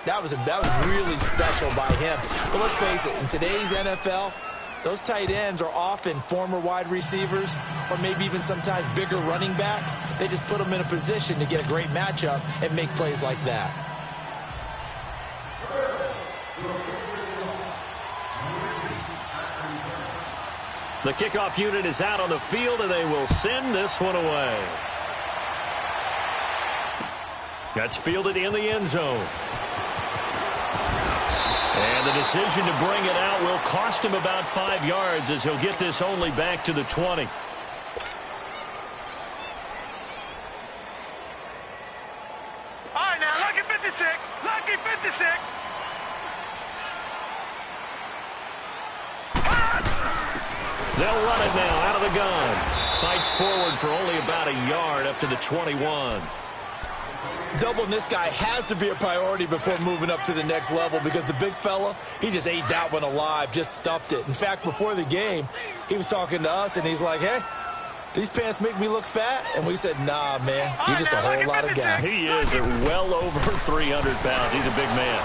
That was really special by him. But let's face it, in today's NFL, those tight ends are often former wide receivers or maybe even sometimes bigger running backs. They just put them in a position to get a great matchup and make plays like that. The kickoff unit is out on the field, and they will send this one away. That's fielded in the end zone. And the decision to bring it out will cost him about 5 yards as he'll get this only back to the 20. All right, now, lucky 56. Lucky 56. They'll run it now out of the gun. Fights forward for only about a yard up to the 21. Doubling this guy has to be a priority before moving up to the next level because the big fella, he just ate that one alive, just stuffed it. In fact, before the game, he was talking to us, and he's like, hey, these pants make me look fat? And we said, nah, man, you're just a whole lot of guy. He is at well over 300 pounds. He's a big man.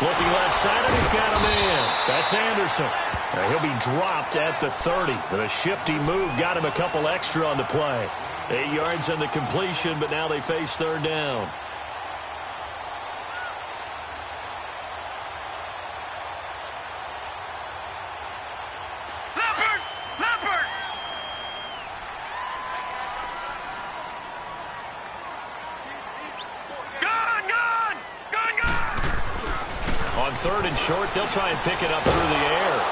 Looking left side, and he's got a man. That's Anderson. Now he'll be dropped at the 30. With a shifty move, got him a couple extra on the play. 8 yards on the completion, but now they face third down. Leopard! Gun! On third and short, they'll try and pick it up through the air.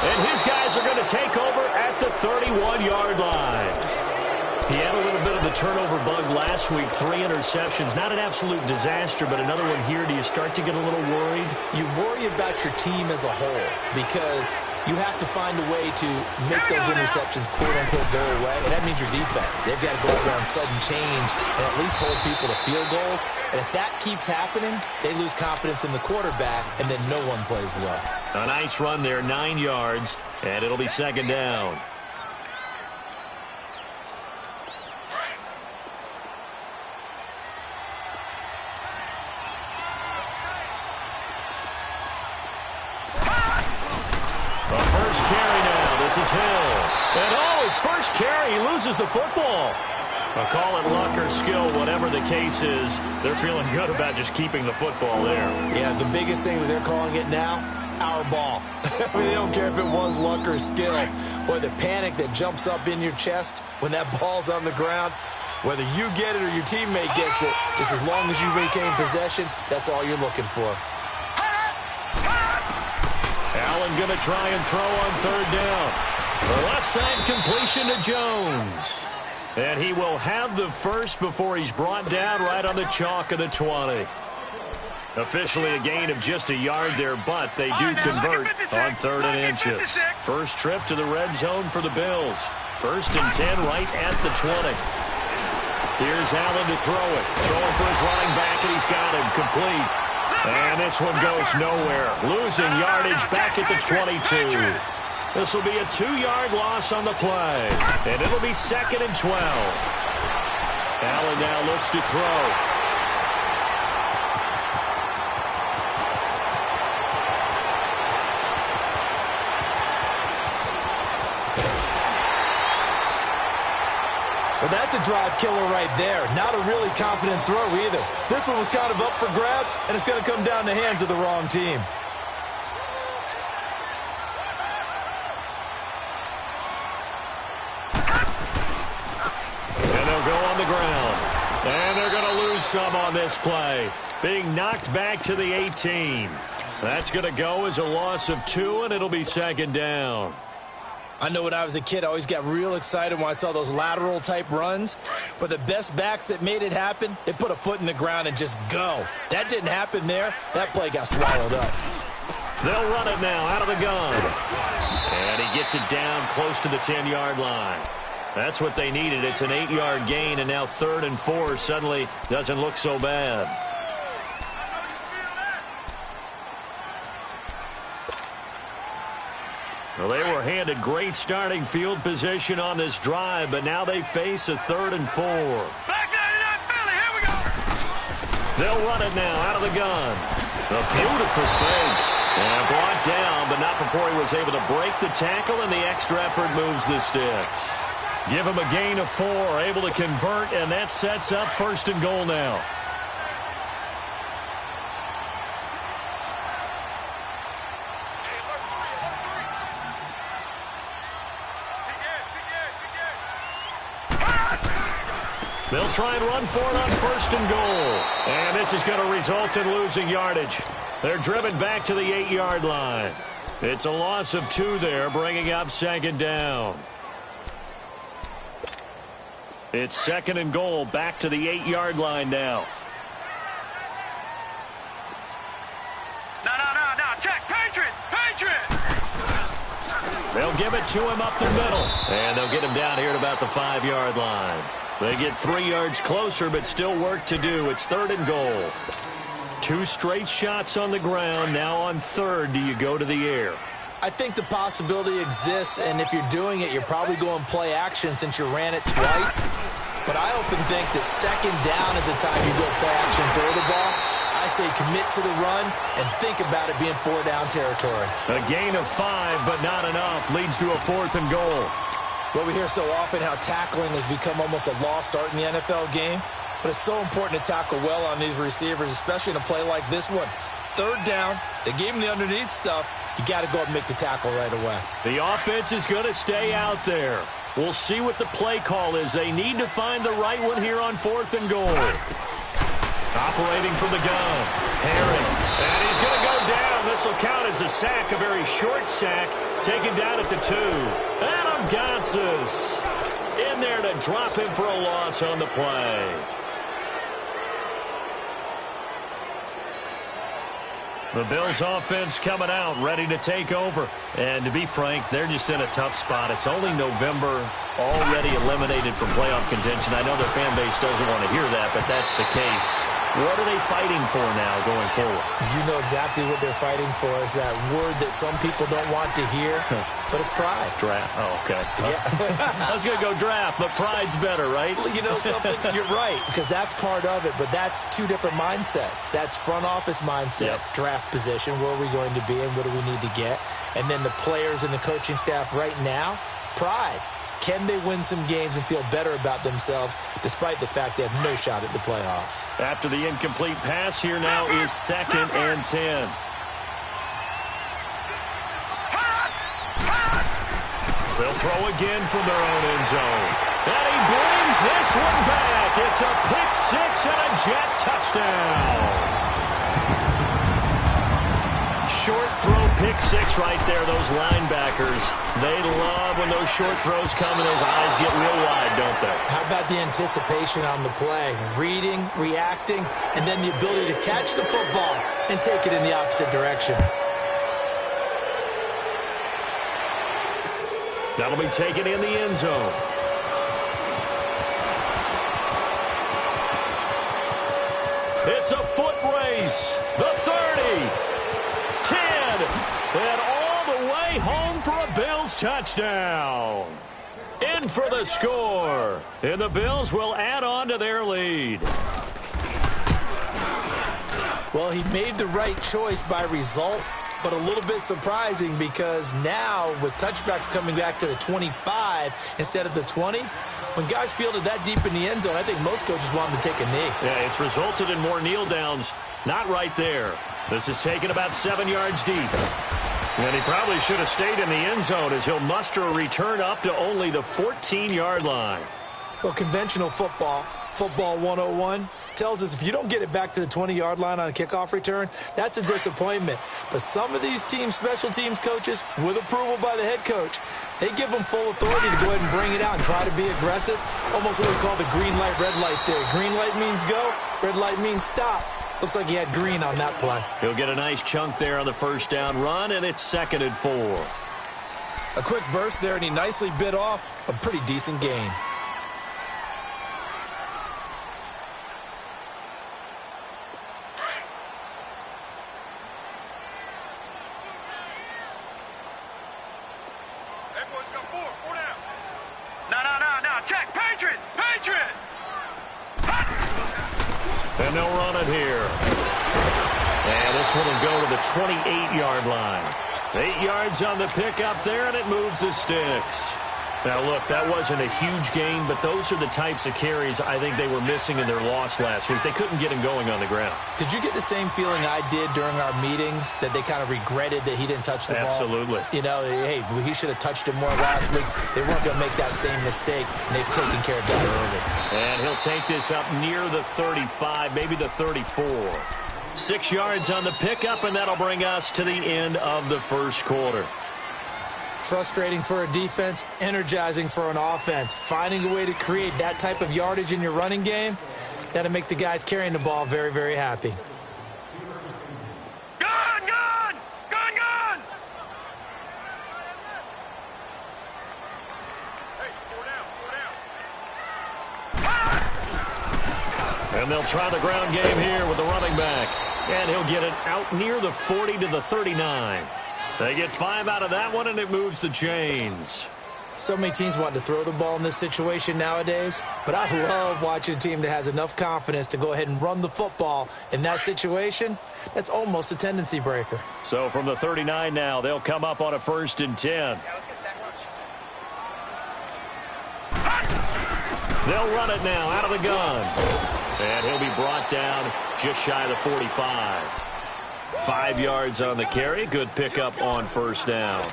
And his guys are going to take over at the 31-yard line. He had a little bit of the turnover bug last week, 3 interceptions. Not an absolute disaster, but another one here. Do you start to get a little worried? You worry about your team as a whole because you have to find a way to make those interceptions, quote-unquote, go away. And that means your defense. They've got to go around sudden change and at least hold people to field goals. And if that keeps happening, they lose confidence in the quarterback, and then no one plays well. A nice run there, 9 yards, and it'll be second down. This is Hill. And his first carry, he loses the football. I'll call it luck or skill, whatever the case is. They're feeling good about just keeping the football there. Yeah, the biggest thing that they're calling it now, our ball. I mean, they don't care if it was luck or skill. Boy, the panic that jumps up in your chest when that ball's on the ground, whether you get it or your teammate gets it, just as long as you retain possession, that's all you're looking for. Allen going to try and throw on third down. The left side completion to Jones. And he will have the first before he's brought down right on the chalk of the 20. Officially a gain of just a yard there, but they do convert on third and inches. First trip to the red zone for the Bills. 1st and 10 right at the 20. Here's Allen to throw it. Throwing for his running back, and he's got him complete. And this one goes nowhere. Losing yardage back at the 22. This will be a 2-yard loss on the play. And it'll be 2nd and 12. Allen now looks to throw. Well, that's a drive killer right there. Not a really confident throw either. This one was kind of up for grabs, and it's going to come down the hands of the wrong team. And they'll go on the ground. And they're going to lose some on this play. Being knocked back to the 18. That's going to go as a loss of 2, and it'll be 2nd down. I know when I was a kid, I always got real excited when I saw those lateral-type runs. But the best backs that made it happen, they put a foot in the ground and just go. That didn't happen there. That play got swallowed up. They'll run it now out of the gun. And he gets it down close to the 10-yard line. That's what they needed. It's an 8-yard gain, and now 3rd and 4 suddenly doesn't look so bad. Well, they were handed great starting field position on this drive, but now they face a 3rd and 4. Back 99 Philly, here we go. They'll run it now out of the gun. A beautiful fake. And brought down, but not before he was able to break the tackle, and the extra effort moves the sticks. Give him a gain of 4, able to convert, and that sets up 1st and goal now. They'll try and run for it on 1st and goal. And this is going to result in losing yardage. They're driven back to the 8-yard line. It's a loss of 2 there, bringing up 2nd down. It's 2nd and goal, back to the 8-yard line now. No, check, Patriot! They'll give it to him up the middle. And they'll get him down here at about the 5-yard line. They get 3 yards closer, but still work to do. It's 3rd and goal. 2 straight shots on the ground. Now on 3rd, do you go to the air? I think the possibility exists, and if you're doing it, you're probably going play action since you ran it twice. But I often think that 2nd down is the time you go play action and throw the ball. I say commit to the run and think about it being 4-down territory. A gain of 5, but not enough. Leads to a 4th and goal. Well, we hear so often how tackling has become almost a lost art in the NFL game. But it's so important to tackle well on these receivers, especially in a play like this one. 3rd down, they gave him the underneath stuff. You got to go up and make the tackle right away. The offense is going to stay out there. We'll see what the play call is. They need to find the right one here on 4th and goal. Operating from the gun. Herring. And he's going to go down. This will count as a sack, a very short sack. Taken down at the 2. Adam Gotsis in there to drop him for a loss on the play. The Bills offense coming out, ready to take over. And to be frank, they're just in a tough spot. It's only November, already eliminated from playoff contention. I know their fan base doesn't want to hear that, but that's the case. What are they fighting for now going forward? You know exactly what they're fighting for. Is that word that some people don't want to hear, but it's pride. Draft. Oh, okay. Yeah. I was going to go draft, but pride's better, right? You know something? You're right, because that's part of it, but that's 2 different mindsets. That's front office mindset, draft position, where are we going to be and what do we need to get? And then the players and the coaching staff right now, pride. Can they win some games and feel better about themselves despite the fact they have no shot at the playoffs? After the incomplete pass, here now is 2nd and 10. They'll throw again from their own end zone. And he brings this one back. It's a pick 6 and a jet touchdown. Short throw, pick 6 right there. Those linebackers, they love when those short throws come and those eyes get real wide, don't they? How about the anticipation on the play? Reading, reacting, and then the ability to catch the football and take it in the opposite direction. That'll be taken in the end zone. It's a foot race. The 30. 10, and all the way home for a Bills touchdown. In for the score, and the Bills will add on to their lead. Well, he made the right choice by result, but a little bit surprising because now with touchbacks coming back to the 25 instead of the 20, when guys fielded that deep in the end zone, I think most coaches want them to take a knee. Yeah, it's resulted in more kneel downs. Not right there. This is taken about 7 yards deep. And he probably should have stayed in the end zone as he'll muster a return up to only the 14-yard line. Well, conventional football 101, tells us if you don't get it back to the 20-yard line on a kickoff return, that's a disappointment. But some of these teams, special teams coaches, with approval by the head coach, they give them full authority to go ahead and bring it out and try to be aggressive. Almost what we call the green light, red light theory. Green light means go, red light means stop. Looks like he had green on that play. He'll get a nice chunk there on the 1st down run, and it's 2nd and 4. A quick burst there, and he nicely bit off a pretty decent gain. Everyone's got 4 down. No, check, Patriot! And And they'll run it here. And this one will go to the 28-yard line. 8 yards on the pickup there, and it moves the sticks. Now, look, that wasn't a huge gain, but those are the types of carries I think they were missing in their loss last week. They couldn't get him going on the ground. Did you get the same feeling I did during our meetings, that they kind of regretted that he didn't touch the ball? Absolutely. You know, hey, he should have touched it more last week. They weren't going to make that same mistake, and they've taken care of that early. And he'll take this up near the 35, maybe the 34. 6 yards on the pickup, and that'll bring us to the end of the first quarter. Frustrating for a defense, energizing for an offense. Finding a way to create that type of yardage in your running game, that'll make the guys carrying the ball very, very happy. Gun, gun! Gun, gun! Hey, 4 down. And they'll try the ground game here with the running back. And he'll get it out near the 40 to the 39. They get 5 out of that one, and it moves the chains. So many teams want to throw the ball in this situation nowadays, but I love watching a team that has enough confidence to go ahead and run the football in that situation. That's almost a tendency breaker. So from the 39 now, they'll come up on a 1st and 10. Yeah, let's get sack lunch. They'll run it now out of the gun. And he'll be brought down just shy of the 45. 5 yards on the carry. Good pickup on 1st down.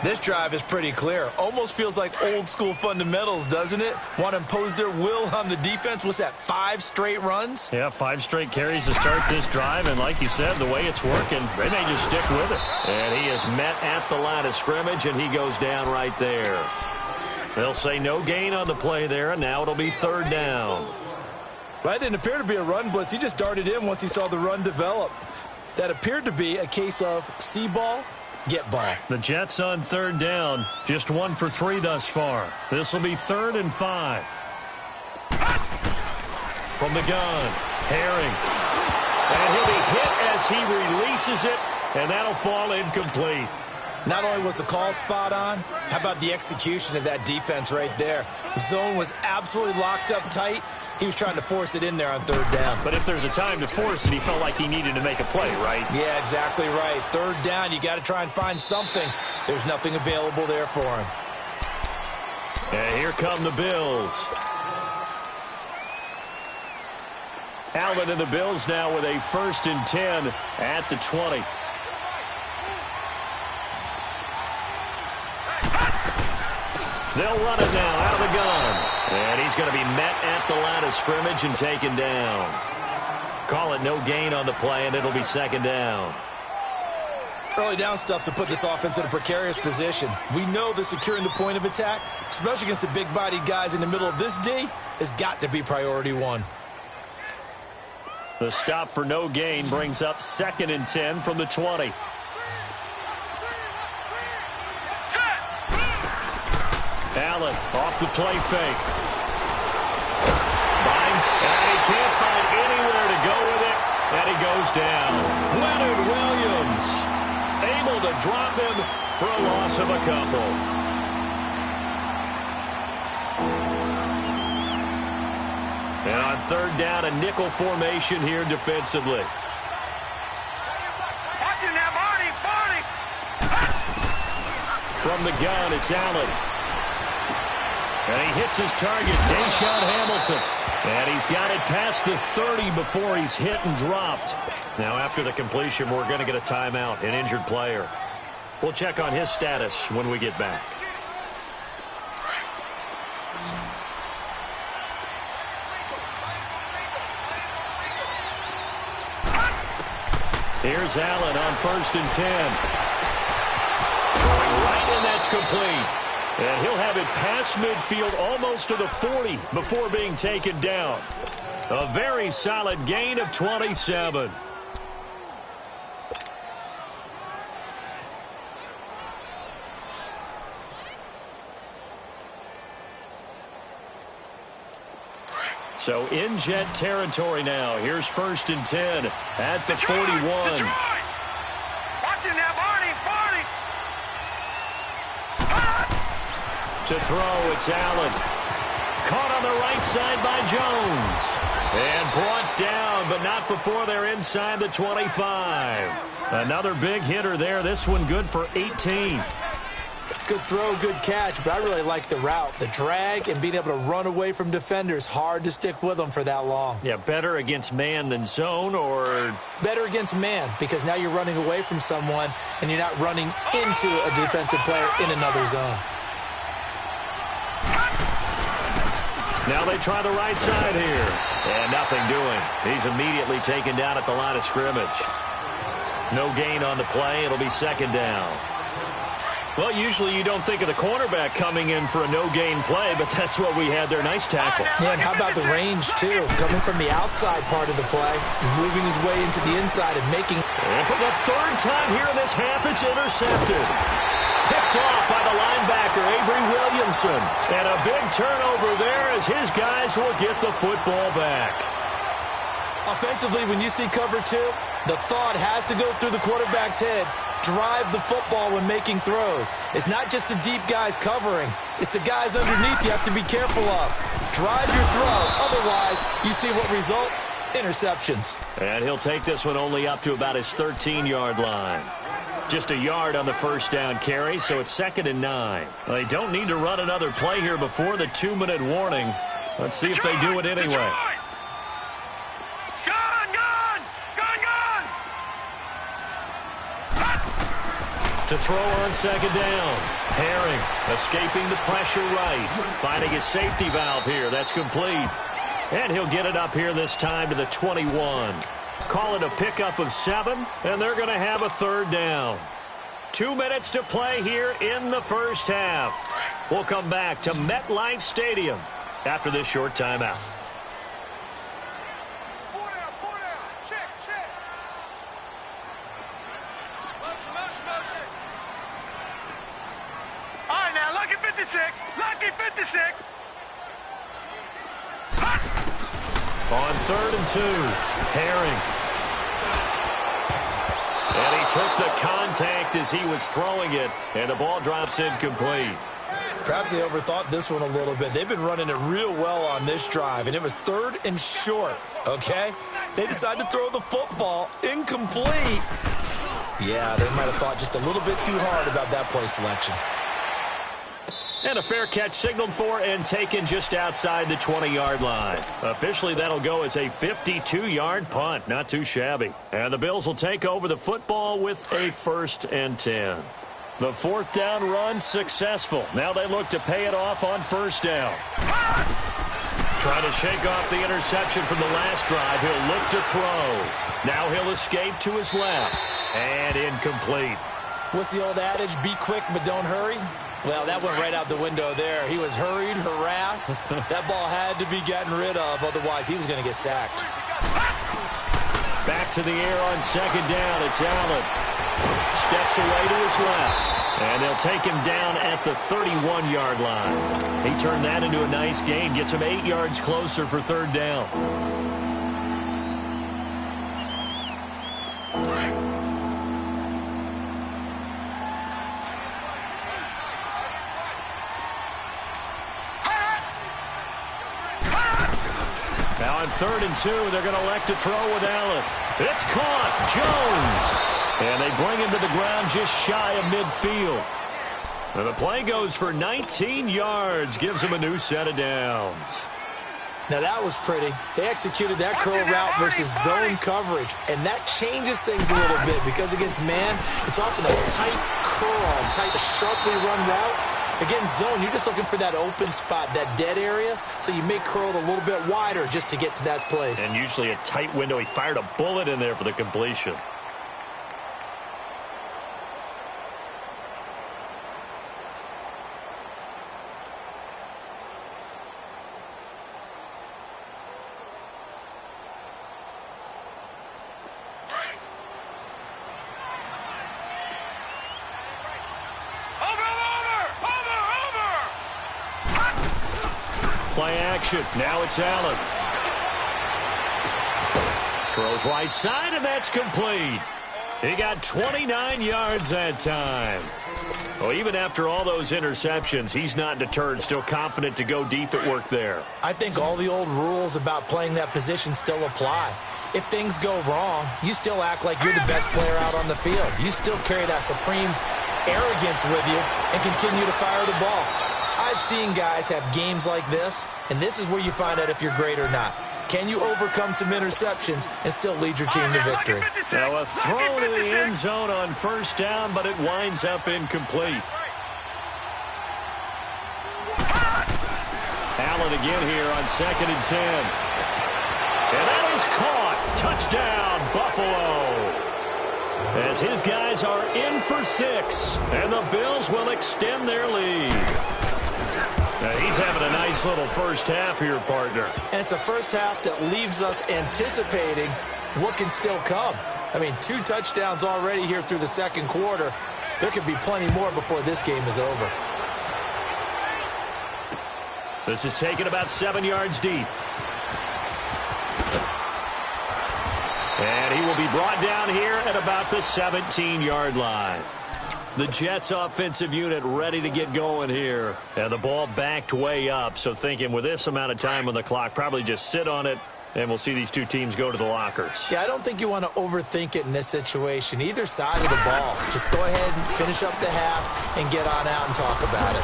This drive is pretty clear. Almost feels like old school fundamentals, doesn't it? Want to impose their will on the defense. What's that, 5 straight runs? Yeah, 5 straight carries to start this drive. And like you said, the way it's working, they may just stick with it. And he is met at the line of scrimmage, and he goes down right there. They'll say no gain on the play there, and now it'll be 3rd down. Well, that didn't appear to be a run blitz. He just darted in once he saw the run develop. That appeared to be a case of see ball, get ball. The Jets on 3rd down, just 1 for 3 thus far. This will be 3rd and 5. From the gun, Herring. And he'll be hit as he releases it, and that'll fall incomplete. Not only was the call spot on, how about the execution of that defense right there? The zone was absolutely locked up tight. He was trying to force it in there on 3rd down. But if there's a time to force it, he felt like he needed to make a play, right? Yeah, exactly right. 3rd down, you got to try and find something. There's nothing available there for him. And here come the Bills. Allen and the Bills now with a 1st and 10 at the 20. They'll run it now out of the gun. And he's going to be met at the line of scrimmage and taken down. Call it no gain on the play, and it'll be 2nd down. Early down stuff to put this offense in a precarious position. We know that securing the point of attack, especially against the big-bodied guys in the middle of this D, has got to be priority 1. The stop for no gain brings up 2nd and 10 from the 20. Allen off the play fake. And he can't find anywhere to go with it. And he goes down. Leonard Williams able to drop him for a loss of a couple. And on 3rd down, a nickel formation here defensively. Watch it now, Barney, Barney! From the gun, it's Allen. And he hits his target, Deshaun Hamilton. And he's got it past the 30 before he's hit and dropped. Now, after the completion, we're going to get a timeout, an injured player. We'll check on his status when we get back. Here's Allen on 1st and 10. Throwing right, and that's complete. And he'll have it past midfield almost to the 40 before being taken down. A very solid gain of 27. So in Jet territory now. Here's 1st and 10 at the 41. Detroit! Watch it now, Barney, Barney! To throw, it's Allen. caught on the right side by Jones. And brought down, but not before they're inside the 25. Another big hitter there. This one good for 18. Good throw, good catch, but I really like the route. The drag and being able to run away from defenders. Hard to stick with them for that long. Yeah, better against man than zone, or? Better against man, because now you're running away from someone and you're not running into a defensive player in another zone. Now they try the right side here. And nothing doing. He's immediately taken down at the line of scrimmage. No gain on the play. It'll be second down. Well, usually you don't think of the cornerback coming in for a no-gain play, but that's what we had there. Nice tackle. Yeah, and how about the range, too? Coming from the outside part of the play, moving his way into the inside and making... And for the third time here in this half, it's intercepted. Picked off by the linebacker, Avery Williamson. And a big turnover there as his guys will get the football back. Offensively, when you see cover two, the thought has to go through the quarterback's head. Drive the football when making throws. It's not just the deep guys covering. It's the guys underneath you have to be careful of. Drive your throw. Otherwise, you see what results? Interceptions. And he'll take this one only up to about his 13-yard line. Just a yard on the first down carry, so it's 2nd and 9. They don't need to run another play here before the 2-minute warning. Let's see if they do it anyway. To throw on second down. Herring escaping the pressure right. Finding his safety valve here. That's complete. And he'll get it up here this time to the 21. Call it a pickup of 7, and they're going to have a third down. 2 minutes to play here in the first half. We'll come back to MetLife Stadium after this short timeout. Lucky 56. On 3rd and 2, Herring. And he took the contact as he was throwing it, and the ball drops incomplete. Perhaps they overthought this one a little bit. They've been running it real well on this drive, and it was 3rd and short, okay? They decided to throw the football incomplete. Yeah, they might have thought just a little bit too hard about that play selection. And a fair catch signaled for and taken just outside the 20-yard line. Officially, that'll go as a 52-yard punt. Not too shabby. And the Bills will take over the football with a 1st and 10. The 4th down run successful. Now they look to pay it off on 1st down. Trying to shake off the interception from the last drive. He'll look to throw. Now he'll escape to his left. And incomplete. What's the old adage? Be quick, but don't hurry. Well, that went right out the window there. He was hurried, harassed. That ball had to be gotten rid of, otherwise he was going to get sacked. Back to the air on 2nd down. It's Allen. Steps away to his left. And they'll take him down at the 31-yard line. He turned that into a nice gain. Gets him 8 yards closer for 3rd down. Now on 3rd and 2, they're going to elect to throw with Allen. It's caught. Jones. And they bring him to the ground just shy of midfield. And the play goes for 19 yards. Gives him a new set of downs. Now that was pretty. They executed that curl route versus zone coverage. And that changes things a little bit because against man, it's often a tight curl, tight, sharply run route. Against zone, you're just looking for that open spot, that dead area, so you may curl it a little bit wider just to get to that place. And usually a tight window. He fired a bullet in there for the completion. Play action. Now it's Allen. Throws right side, and that's complete. He got 29 yards that time. Well, even after all those interceptions, he's not deterred, still confident to go deep at work there. I think all the old rules about playing that position still apply. If things go wrong, you still act like you're the best player out on the field. You still carry that supreme arrogance with you and continue to fire the ball. I've seen guys have games like this, and this is where you find out if you're great or not. Can you overcome some interceptions and still lead your team to victory? Now a throw to the end zone on first down, but it winds up incomplete. Allen again here on 2nd and 10. And that is caught. Touchdown, Buffalo. As his guys are in for 6, and the Bills will extend their lead. Now he's having a nice little first half here, partner. And it's a first half that leaves us anticipating what can still come. I mean, 2 touchdowns already here through the second quarter. There could be plenty more before this game is over. This is taken about 7 yards deep. And he will be brought down here at about the 17-yard line. The Jets offensive unit ready to get going here. And the ball backed way up, so thinking with this amount of time on the clock, probably just sit on it, and we'll see these two teams go to the lockers. Yeah, I don't think you want to overthink it in this situation. Either side of the ball. Just go ahead and finish up the half and get on out and talk about it.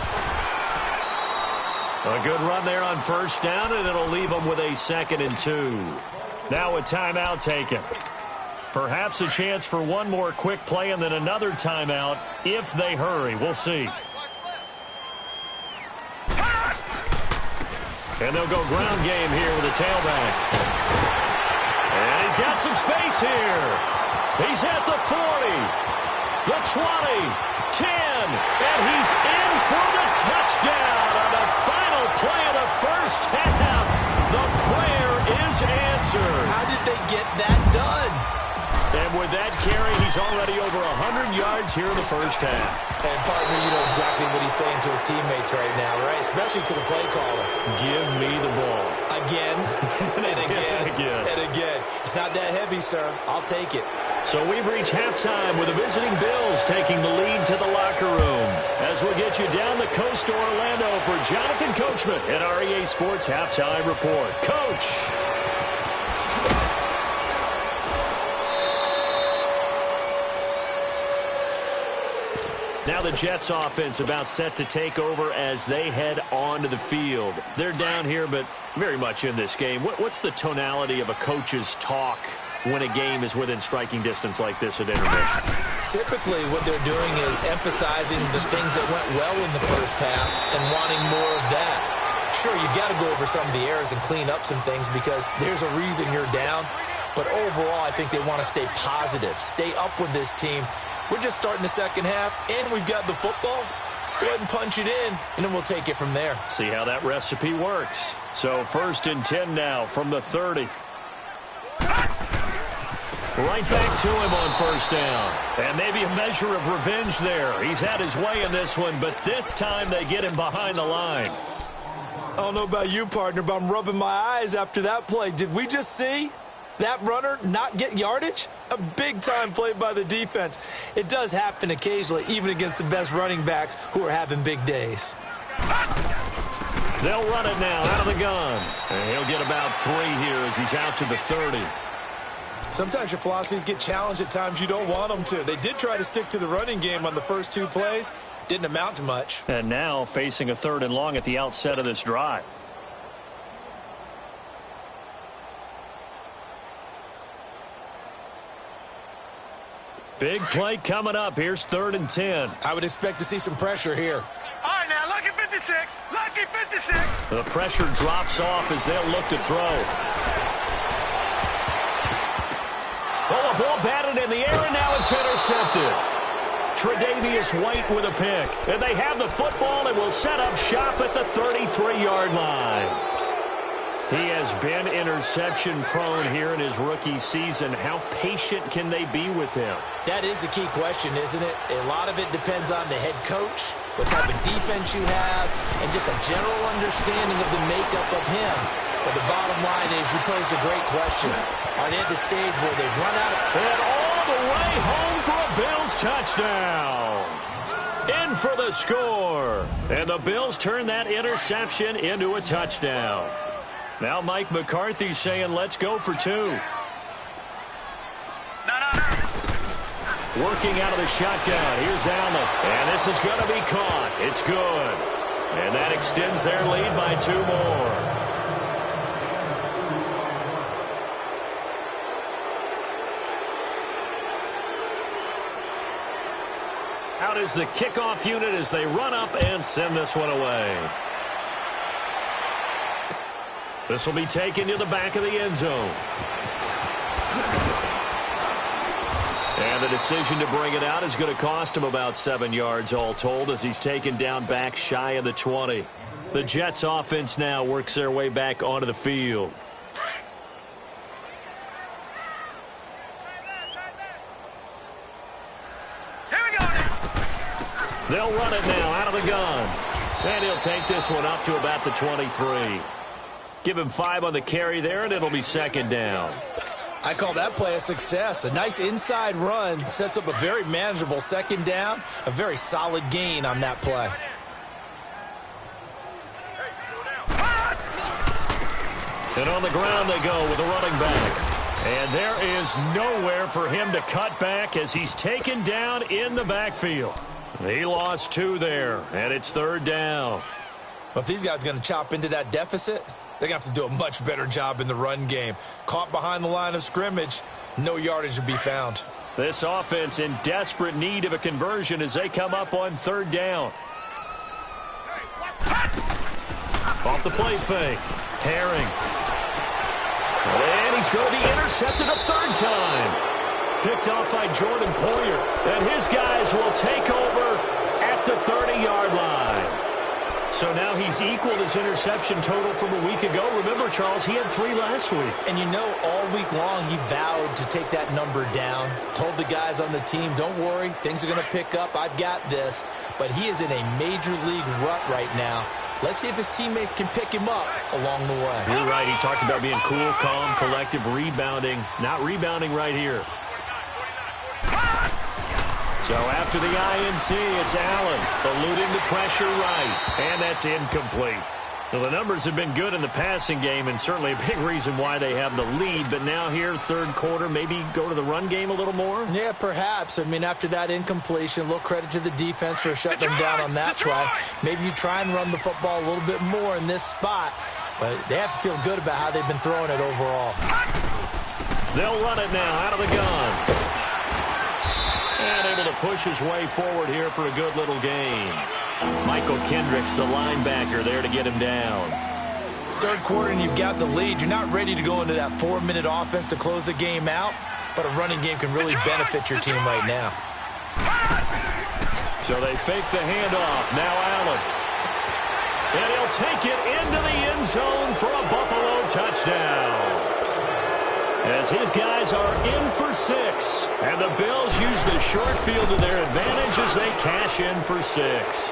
A good run there on first down, and it'll leave them with a 2nd and 2. Now a timeout taken. Perhaps a chance for one more quick play and then another timeout if they hurry. We'll see. And they'll go ground game here with a tailback. And he's got some space here. He's at the 40, the 20, 10, and he's in for the touchdown on the final play of the first half. The prayer is answered. How did they get that done? And with that carry, he's already over 100 yards here in the first half. And, partner, you know exactly what he's saying to his teammates right now, right? Especially to the play caller. Give me the ball. Again, and again, and again. It's not that heavy, sir. I'll take it. So we've reached halftime with the visiting Bills taking the lead to the locker room. As we'll get you down the coast to Orlando for Jonathan Coachman at REA Sports Halftime Report. Coach! Now the Jets offense about set to take over as they head onto the field. They're down here, but very much in this game. What's the tonality of a coach's talk when a game is within striking distance like this at intermission? Typically, what they're doing is emphasizing the things that went well in the first half and wanting more of that. Sure, you've got to go over some of the errors and clean up some things because there's a reason you're down. But overall, I think they want to stay positive, stay up with this team. We're just starting the second half, and we've got the football. Let's go ahead and punch it in, and then we'll take it from there. See how that recipe works. So 1st and 10 now from the 30. Right back to him on first down. And maybe a measure of revenge there. He's had his way in this one, but this time they get him behind the line. I don't know about you, partner, but I'm rubbing my eyes after that play. Did we just see that runner not get yardage? A big-time play by the defense. It does happen occasionally, even against the best running backs who are having big days. They'll run it now out of the gun. And he'll get about 3 here as he's out to the 30. Sometimes your philosophies get challenged at times you don't want them to. They did try to stick to the running game on the first 2 plays. Didn't amount to much. And now facing a 3rd and long at the outset of this drive. Big play coming up. Here's 3rd and 10. I would expect to see some pressure here. All right, now, lucky 56. Lucky 56. The pressure drops off as they'll look to throw. Oh, a ball batted in the air, and now it's intercepted. Tre'Davious White with a pick. And they have the football and will set up shop at the 33-yard line. He has been interception-prone here in his rookie season. How patient can they be with him? That is the key question, isn't it? A lot of it depends on the head coach, what type of defense you have, and just a general understanding of the makeup of him. But the bottom line is you posed a great question. Are they at the stage where they've run out? And all the way home touchdown. In for the score. And the Bills turn that interception into a touchdown. Now Mike McCarthy's saying, let's go for two. Working out of the shotgun. Here's Allen. And this is going to be caught. It's good. And that extends their lead by 2 more. Out is the kickoff unit as they run up and send this one away. This will be taken to the back of the end zone. And the decision to bring it out is going to cost him about 7 yards all told as he's taken down back shy of the 20. The Jets offense now works their way back onto the field. They'll run it now out of the gun. And he'll take this one up to about the 23. Give him 5 on the carry there, and it'll be second down. I call that play a success. A nice inside run sets up a very manageable second down. A very solid gain on that play. And on the ground they go with a running back. And there is nowhere for him to cut back as he's taken down in the backfield. He lost 2 there, and it's third down. But if these guys are going to chop into that deficit, they're going to have to do a much better job in the run game. Caught behind the line of scrimmage, no yardage to be found. This offense in desperate need of a conversion as they come up on third down. Off the play fake. Herring. And he's going to be intercepted a third time. Picked off by Jordan Poyer. And his guys will take over at the 30-yard line. So now he's equaled his interception total from a week ago. Remember, Charles, he had 3 last week. And you know, all week long he vowed to take that number down. Told the guys on the team, don't worry, things are going to pick up. I've got this. But he is in a major league rut right now. Let's see if his teammates can pick him up along the way. You're right. He talked about being cool, calm, collective, rebounding. Not rebounding right here. So after the INT, it's Allen eluding the pressure right, and that's incomplete. Well, the numbers have been good in the passing game and certainly a big reason why they have the lead. But now here, third quarter, maybe go to the run game a little more? Yeah, perhaps. I mean, after that incompletion, a little credit to the defense for shutting them down on that play. Maybe you try and run the football a little bit more in this spot. But they have to feel good about how they've been throwing it overall. They'll run it now out of the gun. And able to push his way forward here for a good little gain. Michael Kendricks, the linebacker, there to get him down. Third quarter and you've got the lead. You're not ready to go into that 4-minute offense to close the game out, but a running game can really benefit your team right now. So they fake the handoff. Now Allen. And he'll take it into the end zone for a Buffalo touchdown. As his guys are in for 6. And the Bills use the short field to their advantage as they cash in for 6.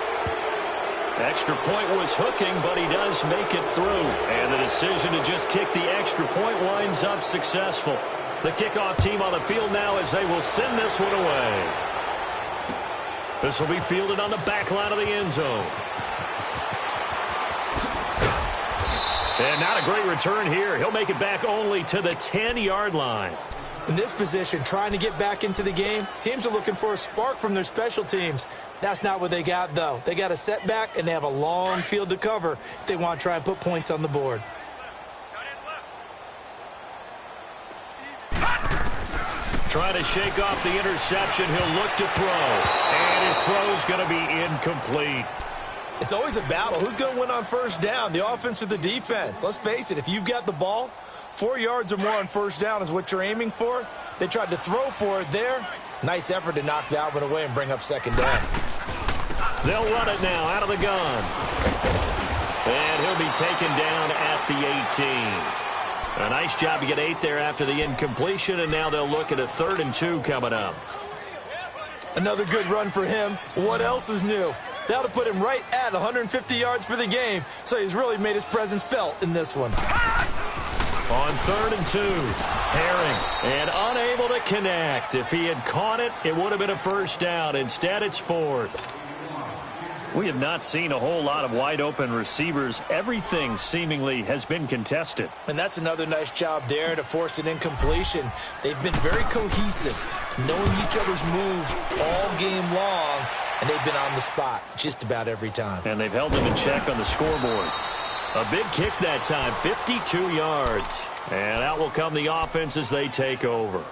Extra point was hooking, but he does make it through. And the decision to just kick the extra point winds up successful. The kickoff team on the field now as they will send this one away. This will be fielded on the back line of the end zone. And not a great return here. He'll make it back only to the 10-yard line. In this position, trying to get back into the game, teams are looking for a spark from their special teams. That's not what they got, though. They got a setback, and they have a long field to cover if they want to try and put points on the board. Trying to shake off the interception. He'll look to throw. And his throw's going to be incomplete. It's always a battle. Who's going to win on first down, the offense or the defense? Let's face it, if you've got the ball, 4 yards or more on first down is what you're aiming for. They tried to throw for it there. Nice effort to knock that one away and bring up second down. They'll run it now out of the gun. And he'll be taken down at the 18. A nice job to get 8 there after the incompletion, and now they'll look at a 3rd and 2 coming up. Another good run for him. What else is new? That'll put him right at 150 yards for the game, so he's really made his presence felt in this one. On 3rd and 2. Herring, and unable to connect. If he had caught it, it would have been a first down. Instead, it's 4th. We have not seen a whole lot of wide-open receivers. Everything seemingly has been contested. And that's another nice job there to force an incompletion. They've been very cohesive, knowing each other's moves all game long, and they've been on the spot just about every time. And they've held them in check on the scoreboard. A big kick that time, 52 yards. And out will come the offense as they take over.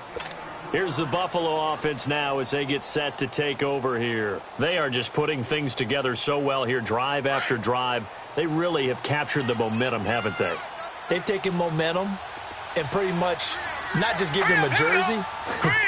Here's the Buffalo offense now as they get set to take over here. They are just putting things together so well here, drive after drive. They really have captured the momentum, haven't they? They've taken momentum and pretty much not just give them a jersey,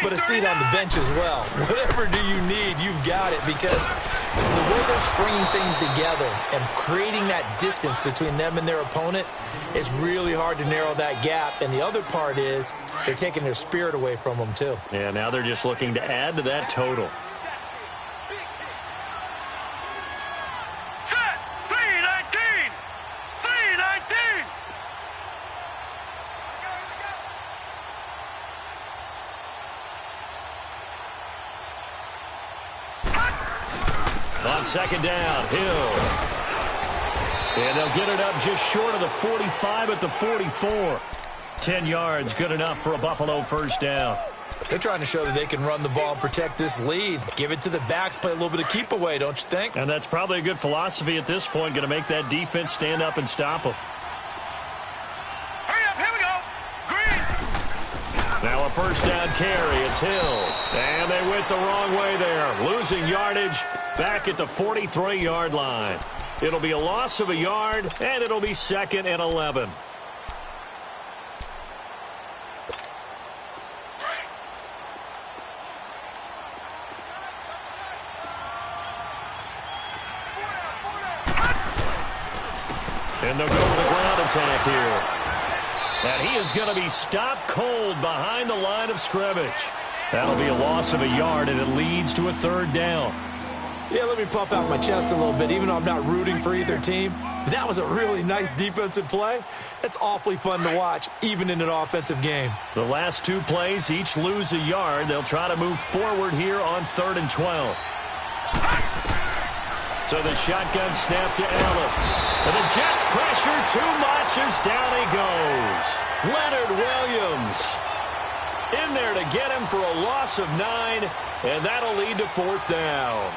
but a seat on the bench as well. Whatever do you need, you've got it, because the way they're stringing things together and creating that distance between them and their opponent, it's really hard to narrow that gap. And the other part is they're taking their spirit away from them, too. Yeah, now they're just looking to add to that total. Set! 319! 319! On 2nd down, Hill. And they'll get it up just short of the 45 at the 44. 10 yards, good enough for a Buffalo first down. They're trying to show that they can run the ball and protect this lead. Give it to the backs, play a little bit of keep away, don't you think? And that's probably a good philosophy at this point, going to make that defense stand up and stop them. Hurry up, here we go! Green! Now a first down carry, it's Hill. And they went the wrong way there, losing yardage back at the 43-yard line. It'll be a loss of a yard, and it'll be 2nd and 11. And they'll go with the ground attack here. And he is going to be stopped cold behind the line of scrimmage. That'll be a loss of a yard, and it leads to a 3rd down. Yeah, let me puff out my chest a little bit, even though I'm not rooting for either team. That was a really nice defensive play. It's awfully fun to watch, even in an offensive game. The last 2 plays each lose a yard. They'll try to move forward here on 3rd and 12. So the shotgun snap to Allen. And the Jets pressure too much as down he goes. Leonard Williams in there to get him for a loss of 9, and that'll lead to 4th down.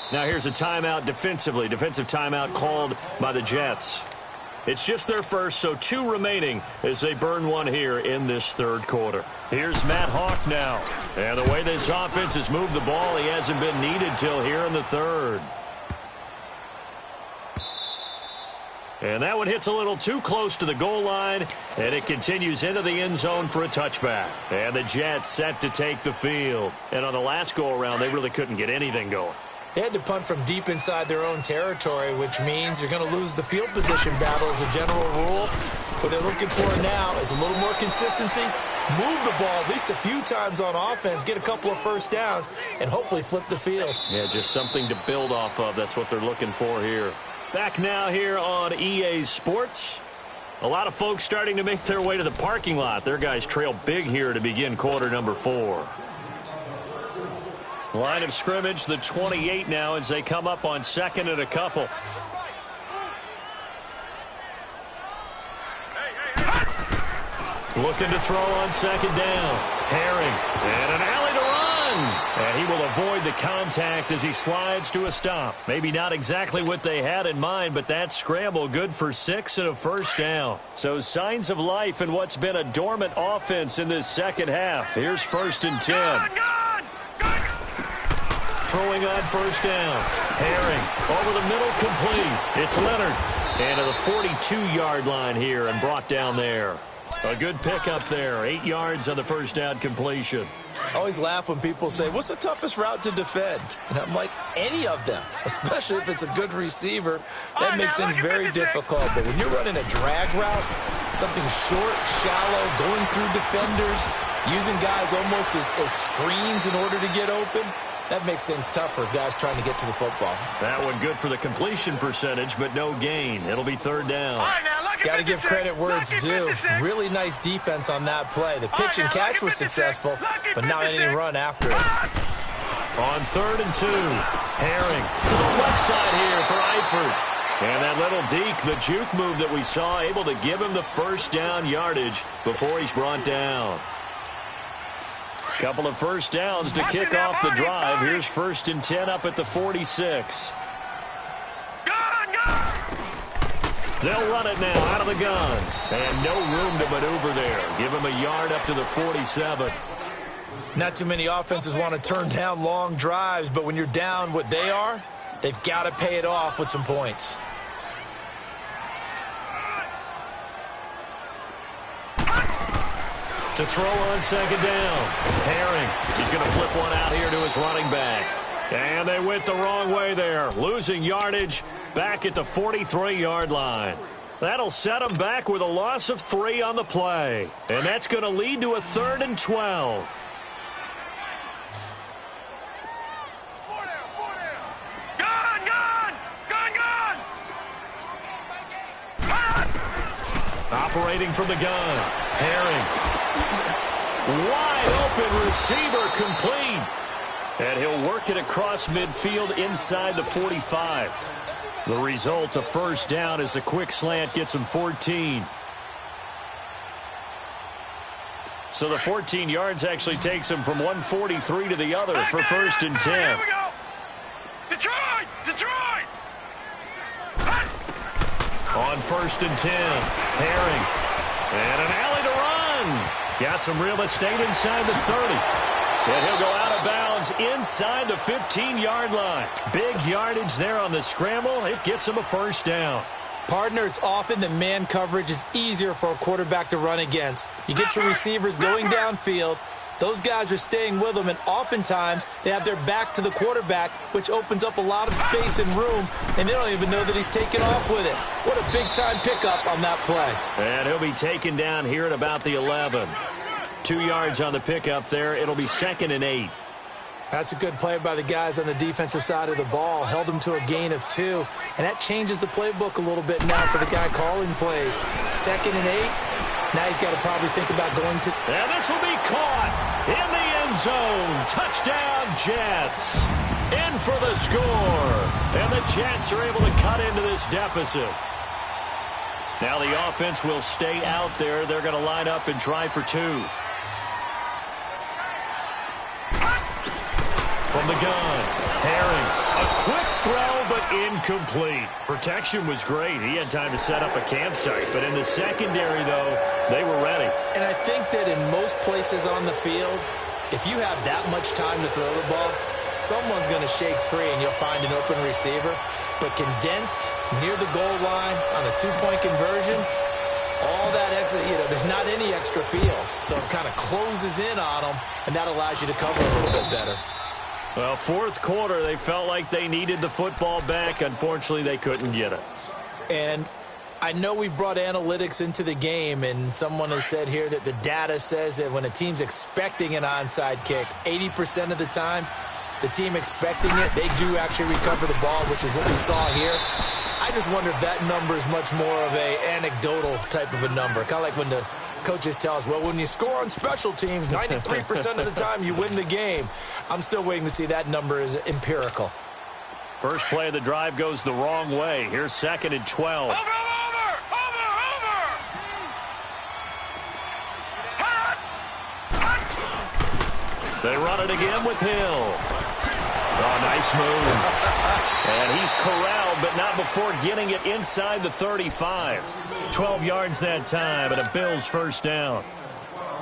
Now here's a timeout defensively. Defensive timeout called by the Jets. It's just their first, so 2 remaining as they burn one here in this 3rd quarter. Here's Matt Hawk now. And the way this offense has moved the ball, he hasn't been needed till here in the 3rd. And that one hits a little too close to the goal line, and it continues into the end zone for a touchback. And the Jets set to take the field. And on the last go-around, they really couldn't get anything going. They had to punt from deep inside their own territory, which means you're going to lose the field position battle as a general rule. What they're looking for now is a little more consistency, move the ball at least a few times on offense, get a couple of first downs, and hopefully flip the field. Yeah, just something to build off of. That's what they're looking for here. Back now here on EA Sports. A lot of folks starting to make their way to the parking lot. Their guys trail big here to begin quarter number 4. Line of scrimmage, the 28 now as they come up on 2nd and a couple. Looking to throw on 2nd down. Herring, and an alley to run. And he will avoid the contact as he slides to a stop. Maybe not exactly what they had in mind, but that scramble good for 6 and a first down. So signs of life in what's been a dormant offense in this second half. Here's 1st and 10. Throwing on first down. Herring over the middle, complete. It's Leonard. And to the 42-yard line here and brought down there. A good pickup there. 8 yards on the first down completion. I always laugh when people say, what's the toughest route to defend? And I'm like, any of them, especially if it's a good receiver. That makes things very difficult. But when you're running a drag route, something short, shallow, going through defenders, using guys almost as screens in order to get open, that makes things tough for guys trying to get to the football. That one good for the completion percentage, but no gain. It'll be third down. Got to give credit where it's due. Really nice defense on that play. The pitch and catch was successful, but not any run after it. On 3rd and 2, Herring to the left side here for Eifert. And that little deke, the juke move that we saw, able to give him the first down yardage before he's brought down. Couple of first downs to kick off the drive. Here's 1st and 10 up at the 46. They'll run it now out of the gun. And no room to maneuver there. Give him a yard up to the 47. Not too many offenses want to turn down long drives, but when you're down what they are, they've got to pay it off with some points. To throw on 2nd down. Herring. He's going to flip one out here to his running back. And they went the wrong way there. Losing yardage back at the 43-yard line. That'll set them back with a loss of 3 on the play. And that's going to lead to a 3rd and 12. Operating from the gun. Herring. Wide open receiver complete. And he'll work it across midfield inside the 45. The result, a first down as the quick slant gets him 14. So the 14 yards actually takes him from 143 to the other for 1st and 10. Here we go. Detroit! Detroit! On 1st and 10, Herring. And an alley to run. Got some real estate inside the 30. And he'll go out of bounds inside the 15-yard line. Big yardage there on the scramble. It gets him a first down. Partner, it's often that man coverage is easier for a quarterback to run against. You get your receivers going downfield. Those guys are staying with them, and oftentimes they have their back to the quarterback, which opens up a lot of space and room, and they don't even know that he's taken off with it. What a big-time pickup on that play. And he'll be taken down here at about the 11. 2 yards on the pickup there. It'll be 2nd and 8. That's a good play by the guys on the defensive side of the ball. Held him to a gain of 2, and that changes the playbook a little bit now for the guy calling plays. 2nd and 8. Now he's got to probably think about going to... And this will be caught in the end zone. Touchdown, Jets. In for the score. And the Jets are able to cut into this deficit. Now the offense will stay out there. They're going to line up and try for 2. From the gun, Herring. A quick throw, but incomplete. Protection was great. He had time to set up a campsite. But in the secondary, though, they were ready. And I think that in most places on the field, if you have that much time to throw the ball, someone's going to shake free and you'll find an open receiver. But condensed near the goal line on a 2-point conversion, all that extra, there's not any extra field. So it kind of closes in on them, and that allows you to cover a little bit better. Well, 4th quarter, they felt like they needed the football back. Unfortunately, they couldn't get it. And I know we brought analytics into the game, and someone has said here that the data says that when a team's expecting an onside kick, 80% of the time, the team expecting it, they do actually recover the ball, which is what we saw here. I just wonder if that number is much more of a anecdotal type of a number. Kind of like when the coaches tell us, well, when you score on special teams, 93% of the time you win the game. I'm still waiting to see that number is empirical. First play of the drive goes the wrong way. Here's 2nd and 12. Over! They run it again with Hill. Oh, nice move. And he's corralled, but not before getting it inside the 35. 12 yards that time, and a Bills first down.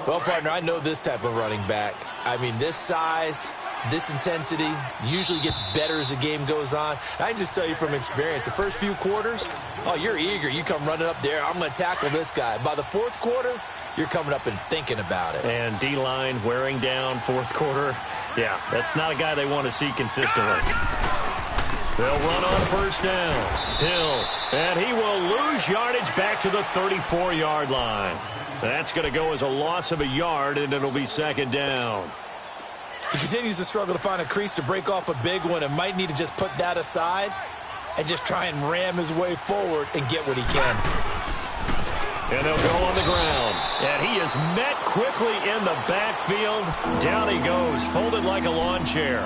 Well, partner, I know this type of running back. I mean, this size, this intensity usually gets better as the game goes on. I can just tell you from experience, the first few quarters, oh, you're eager. You come running up there, I'm going to tackle this guy. By the 4th quarter, you're coming up and thinking about it. And D-line wearing down fourth quarter. Yeah, that's not a guy they want to see consistently. They'll run on first down. Hill, and he will lose yardage back to the 34-yard line. That's going to go as a loss of a yard, and it'll be second down. He continues to struggle to find a crease to break off a big one and might need to just put that aside and just try and ram his way forward and get what he can. And they'll go on the ground. And he is met quickly in the backfield. Down he goes, folded like a lawn chair.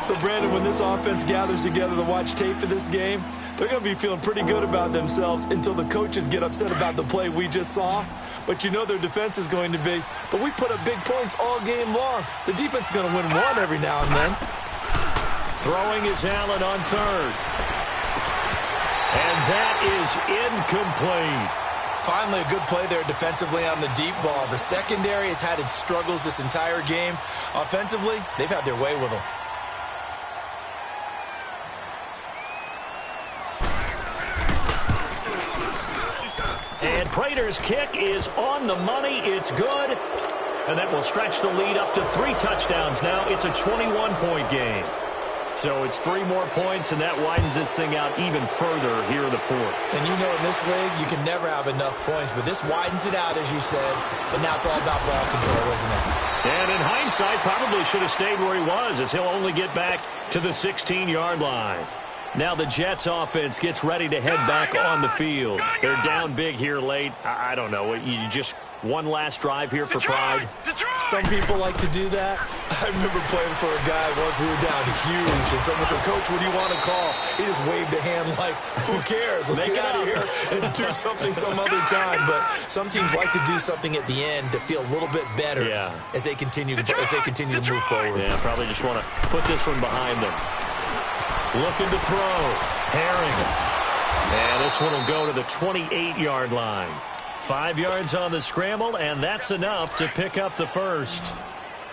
So, Brandon, when this offense gathers together to watch tape for this game, they're going to be feeling pretty good about themselves until the coaches get upset about the play we just saw. But you know their defense is going to be. But we put up big points all game long. The defense is going to win one every now and then. Throwing is Allen on third. And that is incomplete. Finally, a good play there defensively on the deep ball. The secondary has had its struggles this entire game. Offensively, they've had their way with them. And Prater's kick is on the money. It's good. And that will stretch the lead up to 3 touchdowns now. It's a 21-point game. So it's 3 more points, and that widens this thing out even further here in the fourth. And you know in this league, you can never have enough points, but this widens it out, as you said, and now it's all about ball control, isn't it? And in hindsight, probably should have stayed where he was, as he'll only get back to the 16-yard line. Now the Jets offense gets ready to head back on the field. They're down big here late. I don't know. You just one last drive here for pride. Some people like to do that. I remember playing for a guy once. We were down huge, and someone said, "Coach, what do you want to call?" He just waved a hand like, "Who cares? Let's get out of here and do something some other time." But some teams like to do something at the end to feel a little bit better as they continue to move forward. Yeah, probably just want to put this one behind them. Looking to throw. Herring. And this one will go to the 28-yard line. 5 yards on the scramble, and that's enough to pick up the first.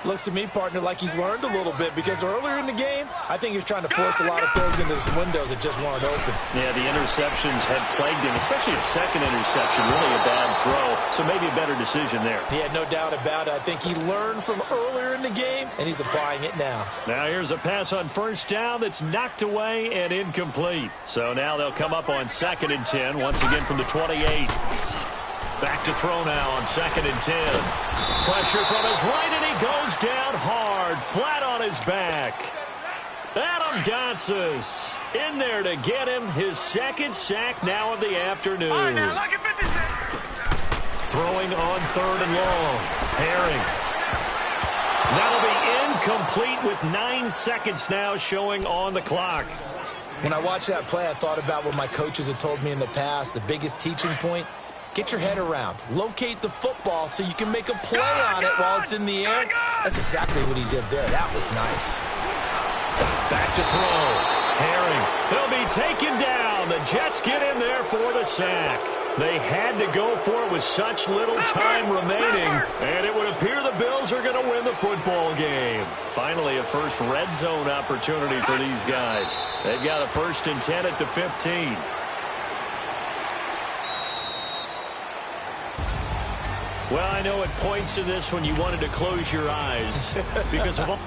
Looks to me, partner, like he's learned a little bit, because earlier in the game, I think he was trying to force a lot of throws into some windows that just weren't open. Yeah, the interceptions had plagued him, especially a second interception, really a bad throw, so maybe a better decision there. He had no doubt about it. I think he learned from earlier in the game, and he's applying it now. Now here's a pass on first down that's knocked away and incomplete. So now they'll come up on 2nd and 10, once again from the 28. Back to throw now on 2nd and 10. Pressure from his right, and he goes down hard, flat on his back. Adam Gotsis in there to get him his 2nd sack now of the afternoon. All right, now, lucky 56. Throwing on 3rd and long. Herring. That'll be incomplete with 9 seconds now showing on the clock. When I watched that play, I thought about what my coaches had told me in the past. The biggest teaching point: get your head around. Locate the football so you can make a play on it while it's in the air. That's exactly what he did there. That was nice. Back to throw. Herring. They'll be taken down. The Jets get in there for the sack. They had to go for it with such little time remaining, and it would appear the Bills are going to win the football game. Finally, a first red zone opportunity for these guys. They've got a 1st and 10 at the 15. Well, I know at points in this when you wanted to close your eyes because of all